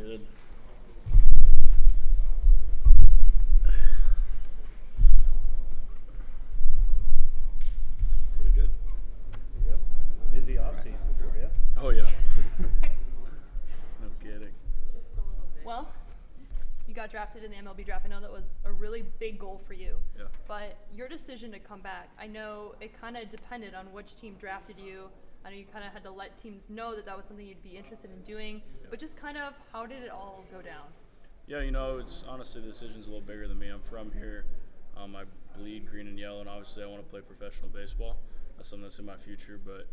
Good. Pretty good. Yep. Busy off season for you. Oh, yeah. No kidding. Just a little bit. Well, you got drafted in the MLB draft. I know that was a really big goal for you. Yeah. But your decision to come back, I know it kind of depended on which team drafted you. I know you kind of had to let teams know that that was something you'd be interested in doing. Yeah. But just kind of, how did it all go down? Yeah, it's honestly, the decision's a little bigger than me. I'm from here. I bleed green and yellow, and obviously I want to play professional baseball. That's something that's in my future, but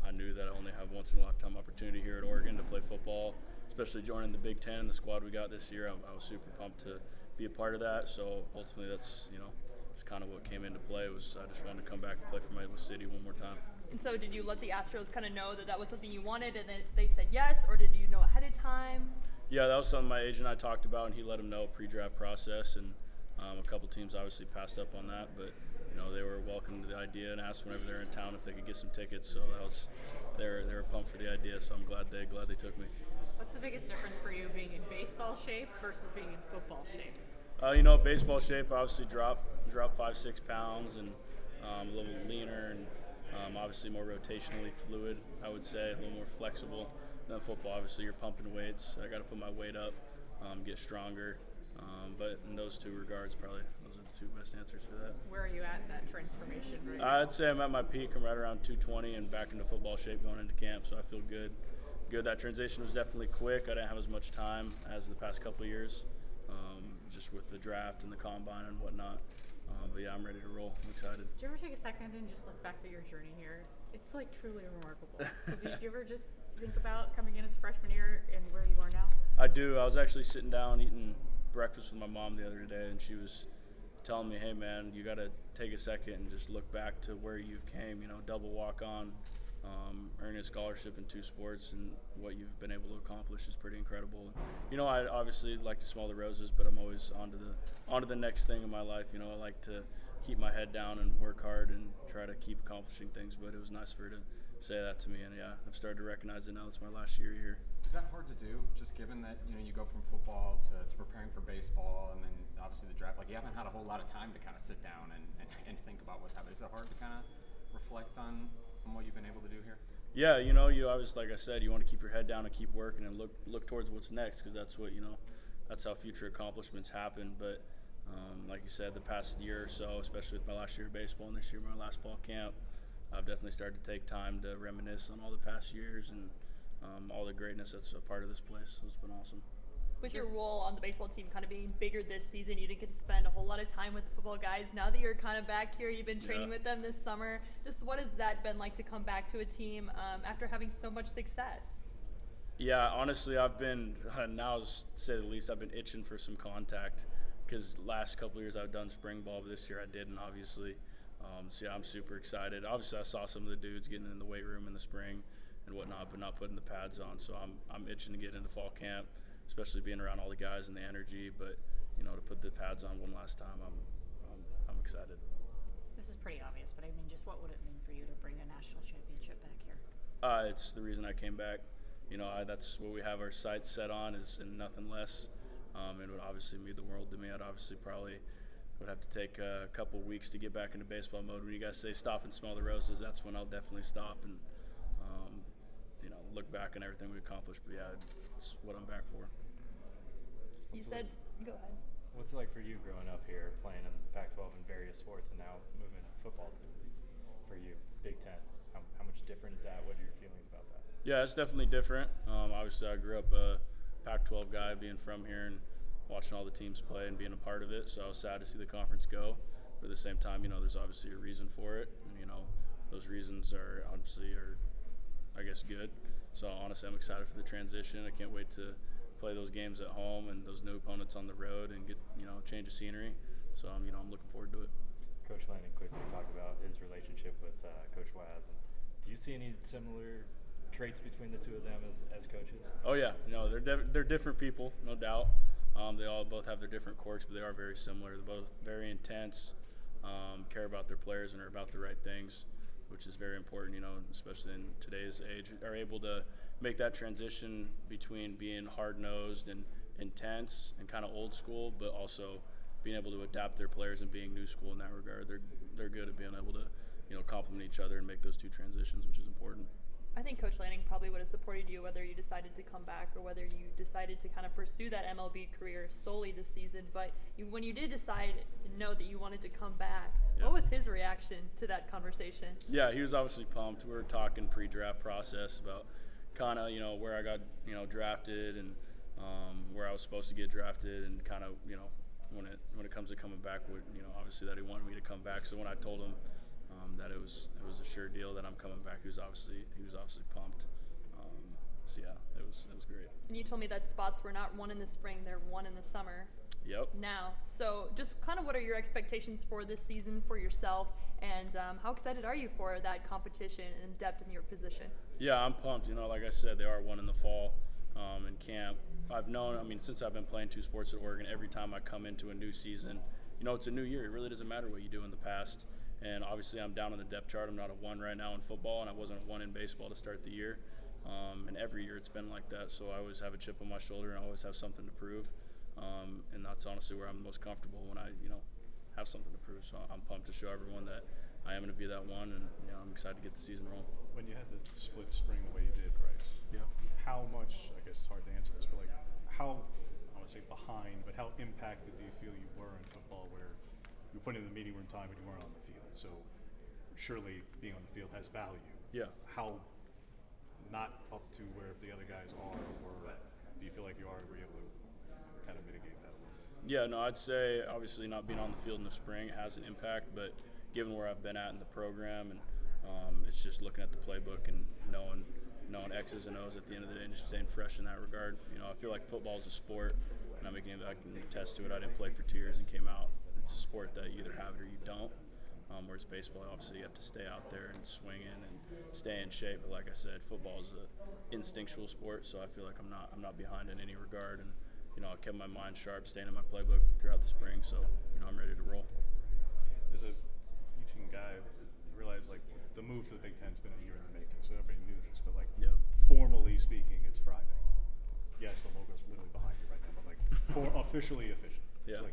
I knew that I only have once in a lifetime opportunity here at Oregon to play football, especially joining the Big Ten, the squad we got this year. I was super pumped to be a part of that. So ultimately, that's kind of what came into play. I just wanted to come back and play for my city one more time. And so did you let the Astros kind of know that that was something you wanted and then they said yes, or did you know ahead of time? Yeah, that was something my agent and I talked about, and he let him know pre-draft process, and a couple teams obviously passed up on that, but they were welcome to the idea and asked whenever they're in town if they could get some tickets. So they were pumped for the idea. So I'm glad they took me. What's the biggest difference for you being in baseball shape versus being in football shape? Baseball shape, obviously dropped 5-6 pounds, and a little leaner, and obviously more rotationally fluid, I would say, a little more flexible than football. Obviously, you're pumping weights. I got to put my weight up, get stronger. But in those two regards, probably those are the two best answers for that. Where are you at in that transformation right now? I'd say I'm at my peak. I'm right around 220 and back into football shape going into camp, so I feel good. That transition was definitely quick. I didn't have as much time as the past couple of years, just with the draft and the combine and whatnot. But yeah, I'm ready to roll. I'm excited. Did you ever take a second and just look back at your journey here? It's like truly remarkable. So did you ever just think about coming in as freshman year and where you are now? I do. I was actually sitting down eating breakfast with my mom the other day, and she was telling me, hey man, you got to take a second and just look back to where you've came, double walk on, earning a scholarship in 2 sports, and what you've been able to accomplish is pretty incredible. I obviously like to smell the roses, but I'm always on to the next thing in my life. I like to keep my head down and work hard and try to keep accomplishing things, but it was nice for her to say that to me, and yeah, I've started to recognize it now. It's my last year here. Is that hard to do, just given that you go from football to preparing for baseball, and then obviously the draft? Like, you haven't had a whole lot of time to kind of sit down and think about what's happening. Is it hard to kind of reflect on what you've been able to do here? Yeah, you always, like I said, you want to keep your head down and keep working and look towards what's next, because that's what that's how future accomplishments happen. But like you said, the past year or so, especially with my last year of baseball and this year my last fall camp, I've definitely started to take time to reminisce on all the past years and all the greatness that's a part of this place. So it's been awesome. With your role on the baseball team kind of being bigger this season, you didn't get to spend a whole lot of time with the football guys. Now that you're kind of back here, you've been training with them this summer. Just what has that been like to come back to a team after having so much success? Yeah, honestly, I've been, now to say the least, I've been itching for some contact, because last couple of years I've done spring ball, but this year I didn't, obviously. So yeah, I'm super excited. Obviously, I saw some of the dudes getting in the weight room in the spring and whatnot, but not putting the pads on. So I'm itching to get into fall camp, especially being around all the guys and the energy. But to put the pads on one last time, I'm excited. This is pretty obvious, but I mean, just what would it mean for you to bring a national championship back here? It's the reason I came back. That's what we have our sights set on, and nothing less. It would obviously mean the world to me. I'd obviously probably would have to take a couple weeks to get back into baseball mode. When you guys say stop and smell the roses, that's when I'll definitely stop and look back on everything we accomplished. But yeah, it's what I'm back for. You said, go ahead. What's it like for you growing up here, playing in Pac-12 and various sports, and now moving football to at least for you, Big Ten? How much different is that? What are your feelings about that? Yeah, it's definitely different. Obviously, I grew up a Pac-12 guy, being from here and watching all the teams play and being a part of it. So I was sad to see the conference go. But at the same time, there's obviously a reason for it. And, those reasons are obviously I guess, good. So honestly, I'm excited for the transition. I can't wait to play those games at home and those new opponents on the road and get, change of scenery. So I'm looking forward to it. Coach Landon quickly talked about his relationship with Coach Waz. And do you see any similar traits between the two of them as coaches? Oh yeah, they're different people, no doubt. They both have their different quirks, but they are very similar. They're both very intense, care about their players and are about the right things, which is very important, especially in today's age. Are able to make that transition between being hard-nosed and intense and kind of old school, but also being able to adapt their players and being new school in that regard. They're good at being able to, complement each other and make those two transitions, which is important. I think Coach Lanning probably would have supported you whether you decided to come back or whether you decided to kind of pursue that MLB career solely this season. But when you did decide and know that you wanted to come back, what was his reaction to that conversation? Yeah, he was obviously pumped. We were talking pre-draft process about kind of, where I got, drafted and where I was supposed to get drafted, and kind of, when it comes to coming back, obviously that he wanted me to come back. So when I told him that it was a sure deal that I'm coming back, he was obviously pumped. So yeah, it was great. And you told me that spots were not one in the spring; they're one in the summer. Yep. Now, so just kind of what are your expectations for this season for yourself, and how excited are you for that competition and depth in your position? Yeah, I'm pumped. Like I said, they are one in the fall in camp. I've known, since I've been playing two sports at Oregon, every time I come into a new season, it's a new year. It really doesn't matter what you do in the past. And obviously I'm down on the depth chart. I'm not a 1 right now in football, and I wasn't a 1 in baseball to start the year. And every year it's been like that. So I always have a chip on my shoulder and I always have something to prove. And that's honestly where I'm most comfortable, when I, have something to prove. So I'm pumped to show everyone that I am going to be that one, and I'm excited to get the season rolling. When you had to split spring the way you did, Bryce, how much, I guess it's hard to answer this, but how, I want to say behind, but how impacted do you feel you were in football, where you put in the meeting room time but you weren't on the field? So surely being on the field has value. Yeah. How not up to where the other guys are, or do you feel like you are able to kind of mitigate that a little bit? Yeah, no, I'd say obviously not being on the field in the spring has an impact, but given where I've been at in the program, and it's just looking at the playbook and knowing X's and O's at the end of the day and just staying fresh in that regard. I feel like football is a sport, and I can attest to it. I didn't play for 2 years and came out. It's a sport that you either have it or you don't. Whereas baseball, obviously, you have to stay out there and swing in and stay in shape. But like I said, football is an instinctual sport, so I feel like I'm not behind in any regard. And I kept my mind sharp, staying in my playbook throughout the spring. So I'm ready to roll. As a teaching guy, I realize the move to the Big Ten's been a year in the making, so everybody knew this. But formally speaking, it's Friday. Yes, the logo's literally behind you right now, but officially official. Yeah. So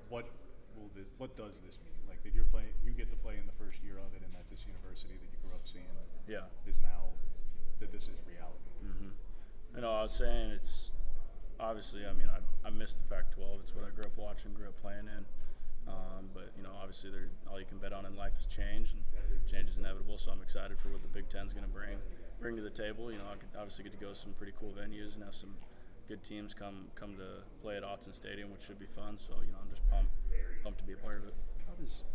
what does this mean? That you get to play in the first year of it, and that this university that you grew up seeing is now that this is reality. Mm-hmm. I was saying it's obviously. I missed the Pac-12. It's what I grew up watching, grew up playing in. But obviously, all you can bet on in life is change, and change is inevitable. So I'm excited for what the Big Ten's going to bring to the table. I could obviously get to go to some pretty cool venues and have some good teams come to play at Autzen Stadium, which should be fun. So I'm just pumped to be a part of it. How does,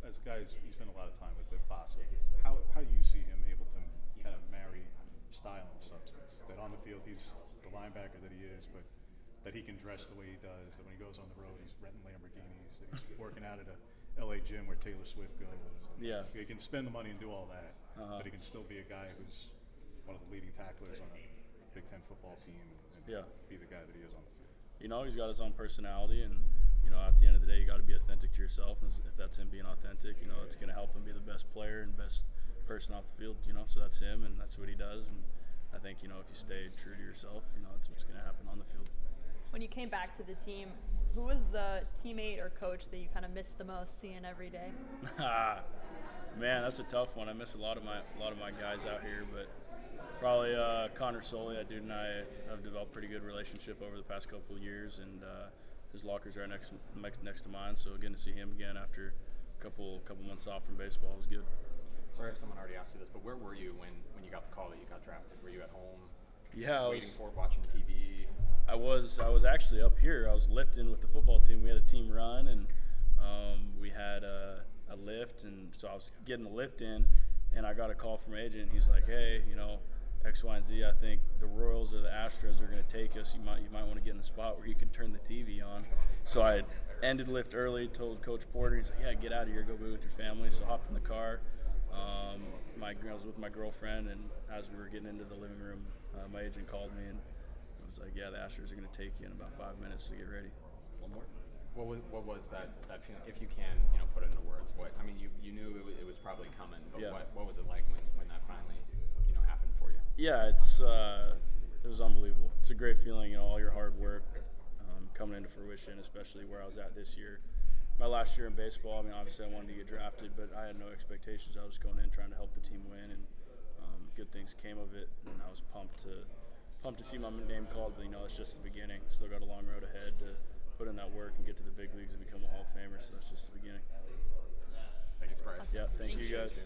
as guys, you spend a lot of time with Boettcher, how do you see him able to kind of marry style and substance? That on the field he's the linebacker that he is, but that he can dress the way he does, that when he goes on the road he's renting Lamborghinis, that he's working out at a LA gym where Taylor Swift goes. Yeah. He can spend the money and do all that, but he can still be a guy who's one of the leading tacklers on a Big Ten football team and be the guy that he is on the field. He's got his own personality, and at the end of the day, you got to be authentic to yourself. And if that's him being authentic, it's going to help him be the best player and best person off the field. So that's him, and that's what he does. And I think if you stay true to yourself, that's what's going to happen on the field. When you came back to the team, who was the teammate or coach that you kind of missed the most seeing every day? Man, that's a tough one. I miss a lot of my guys out here, but probably Connor Soley. That dude and I have developed a pretty good relationship over the past couple of years, and his locker's right next to mine. So getting to see him again after a couple months off from baseball was good. Sorry if someone already asked you this, but where were you when you got the call that you got drafted? Were you at home? Yeah, watching TV. I was actually up here. I was lifting with the football team. We had a team run, and we had a lift, and so I was getting the lift in, and I got a call from an agent. He's like, "Hey, X, Y, and Z. I think the Royals or the Astros are going to take us. You might want to get in the spot where you can turn the TV on." So I ended lift early. Told Coach Porter, he's like, "Yeah, get out of here. Go be with your family." So I hopped in the car. I was with my girlfriend, and as we were getting into the living room, my agent called me and was like, "Yeah, the Astros are going to take you in about 5 minutes, so get ready." One more. What was that feeling? If you can, put it into words. You knew it was probably coming, but Yeah. what was it like when that finally happened for you? Yeah, it was unbelievable. It's a great feeling, all your hard work coming into fruition, especially where I was at this year. My last year in baseball, obviously I wanted to get drafted, but I had no expectations. I was going in trying to help the team win, and good things came of it. And I was pumped to see my name called. But it's just the beginning. Still got a long road ahead to put in that work and get to the big leagues and become a Hall of Famer. So that's just the beginning. Thanks, Bryce. Yeah, thank you Thank you. guys.